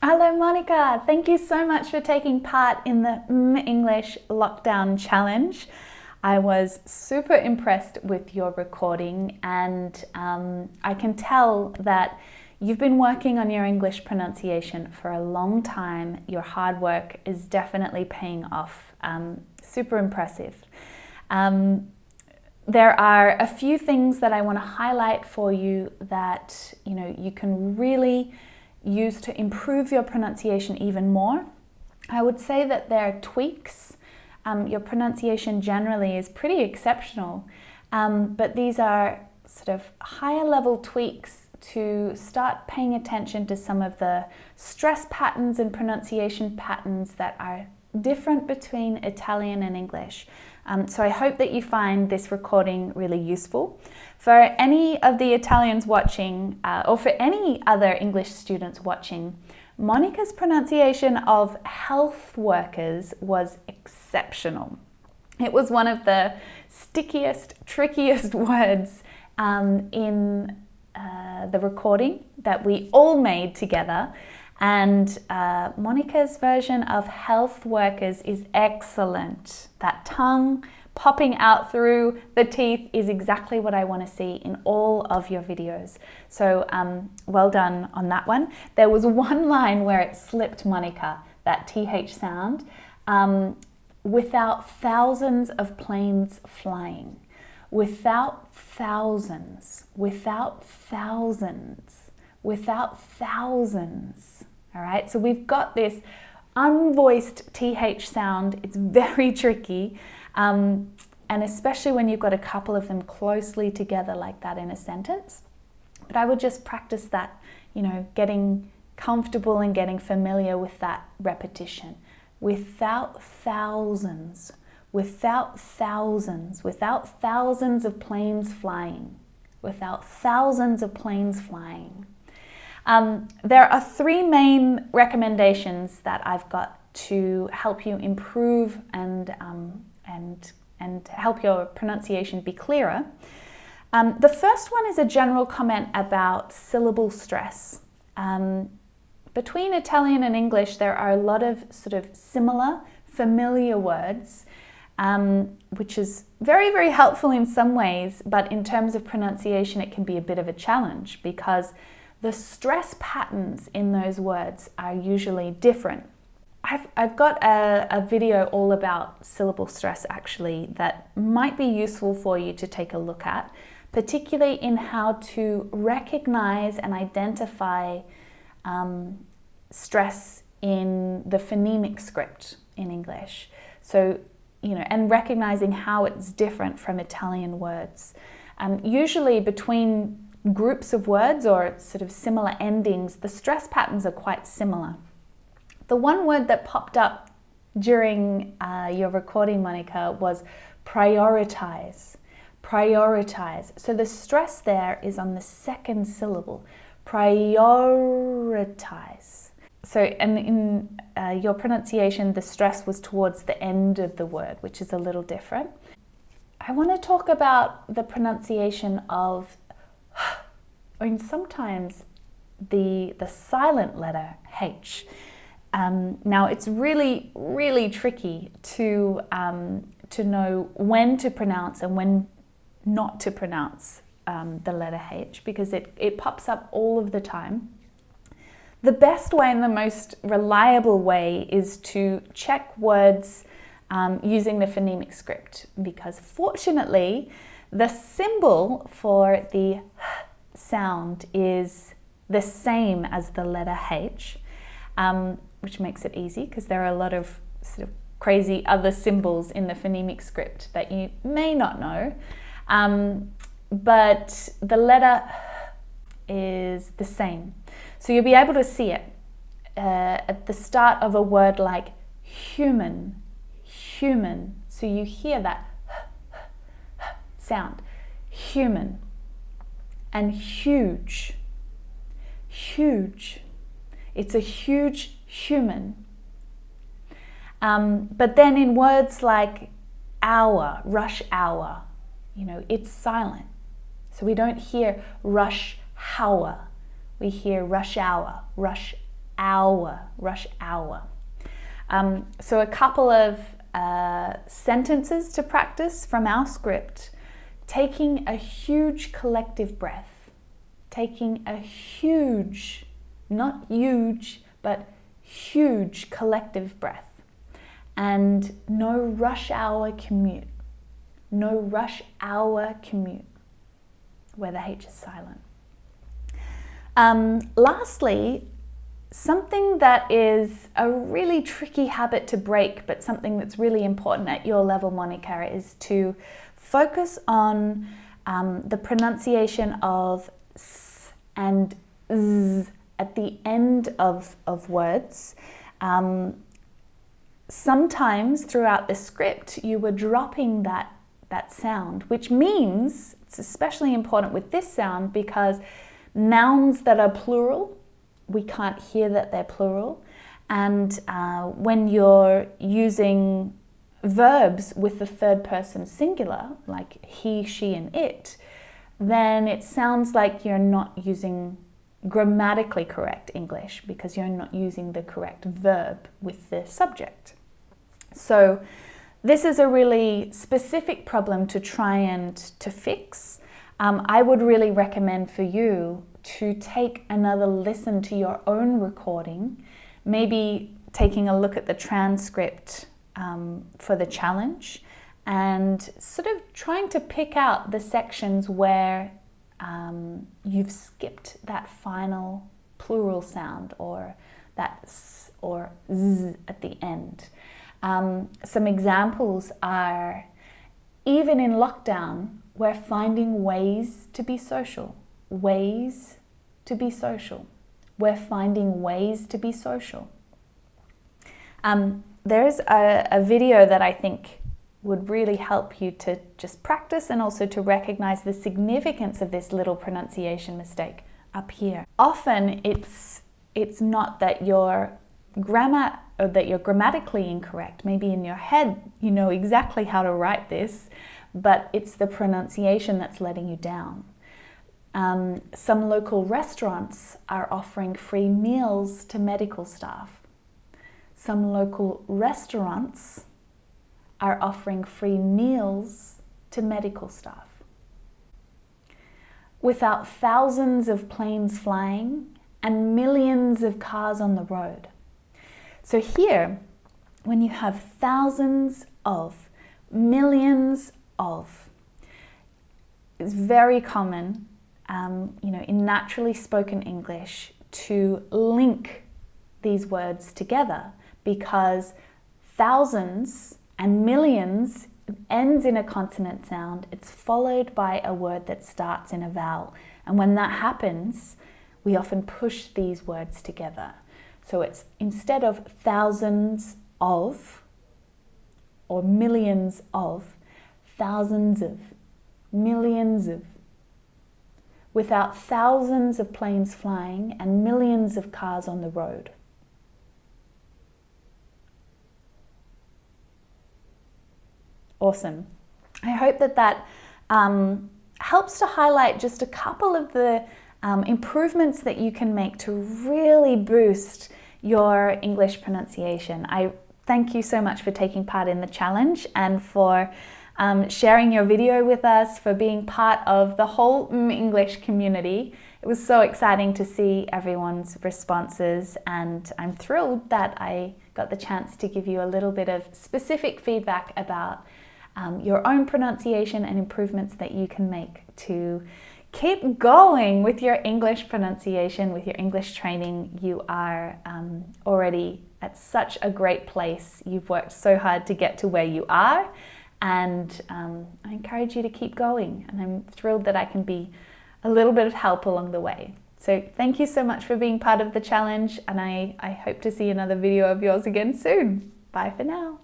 Hello Monica, thank you so much for taking part in the English Lockdown Challenge. I was super impressed with your recording and I can tell that you've been working on your English pronunciation for a long time. Your hard work is definitely paying off. Super impressive. There are a few things that I want to highlight for you that you can really use to improve your pronunciation even more. I would say that there are tweaks. Your pronunciation generally is pretty exceptional, but these are sort of higher level tweaks to start paying attention to some of the stress patterns and pronunciation patterns that are different between Italian and English. So I hope that you find this recording really useful. For any of the Italians watching, or for any other English students watching, Monica's pronunciation of health workers was exceptional. It was one of the stickiest, trickiest words in the recording that we all made together. And Monica's version of health workers is excellent. That tongue popping out through the teeth is exactly what I want to see in all of your videos. So well done on that one. There was one line where it slipped Monica, that TH sound, without thousands of planes flying. Without thousands, without thousands, without thousands. All right, so we've got this unvoiced TH sound. It's very tricky. And especially when you've got a couple of them closely together like that in a sentence. But I would just practice that, getting comfortable and getting familiar with that repetition. Without thousands, without thousands, without thousands of planes flying, without thousands of planes flying. There are three main recommendations that I've got to help you improve and help your pronunciation be clearer. The first one is a general comment about syllable stress. Between Italian and English, there are a lot of sort of similar, familiar words, which is very, very helpful in some ways, but in terms of pronunciation, it can be a bit of a challenge because the stress patterns in those words are usually different. I've got a video all about syllable stress actually that might be useful for you to take a look at, particularly in how to recognize and identify stress in the phonemic script in English. So, and recognizing how it's different from Italian words. Usually between groups of words or sort of similar endings, the stress patterns are quite similar. The one word that popped up during your recording, Monica, was prioritize. Prioritize. So the stress there is on the second syllable. Prioritize. So and in your pronunciation, the stress was towards the end of the word, which is a little different. I want to talk about the pronunciation of, and sometimes the silent letter H. Now it's really, really tricky to know when to pronounce and when not to pronounce the letter H because it pops up all of the time. The best way and the most reliable way is to check words using the phonemic script because fortunately the symbol for the sound is the same as the letter H. Which makes it easy because there are a lot of sort of crazy other symbols in the phonemic script that you may not know. But the letter is the same. So you'll be able to see it at the start of a word like human, human. So you hear that sound, human, and huge, huge. It's a huge human. But then in words like hour, rush hour, it's silent. So we don't hear rush hour. We hear rush hour, rush hour, rush hour. So a couple of sentences to practice from our script. Taking a huge collective breath. Taking a huge, not huge, but huge collective breath. And no rush hour commute. No rush hour commute, where the H is silent. Lastly, something that is a really tricky habit to break, but something that's really important at your level, Monica, is to focus on the pronunciation of s and z at the end of words. Sometimes throughout the script, you were dropping that sound, which means it's especially important with this sound because nouns that are plural, we can't hear that they're plural. And when you're using verbs with the third person singular, like he, she, and it, then it sounds like you're not using grammatically correct English because you're not using the correct verb with the subject. So this is a really specific problem to try and to fix. I would really recommend for you to take another listen to your own recording, maybe taking a look at the transcript for the challenge and sort of trying to pick out the sections where you've skipped that final plural sound or that s or z at the end. Some examples are, even in lockdown, we're finding ways to be social. Ways to be social. We're finding ways to be social. There's a video that I think would really help you to just practice and also to recognize the significance of this little pronunciation mistake up here. Often it's not that you're grammatically incorrect. Maybe in your head you know exactly how to write this, but it's the pronunciation that's letting you down. Some local restaurants are offering free meals to medical staff. Some local restaurants are offering free meals to medical staff. Without thousands of planes flying and millions of cars on the road. So here, when you have thousands of, millions of, it's very common, in naturally spoken English to link these words together because thousands and millions ends in a consonant sound. It's followed by a word that starts in a vowel. And when that happens, we often push these words together. So it's instead of thousands of or millions of, thousands of, millions of. Without thousands of planes flying and millions of cars on the road. Awesome. I hope that helps to highlight just a couple of the improvements that you can make to really boost your English pronunciation. I thank you so much for taking part in the challenge and for sharing your video with us, for being part of the whole English community. It was so exciting to see everyone's responses, and I'm thrilled that I got the chance to give you a little bit of specific feedback about your own pronunciation and improvements that you can make to keep going with your English pronunciation, with your English training. You are already at such a great place. You've worked so hard to get to where you are, and I encourage you to keep going. And I'm thrilled that I can be a little bit of help along the way. So thank you so much for being part of the challenge, and I hope to see another video of yours again soon. Bye for now.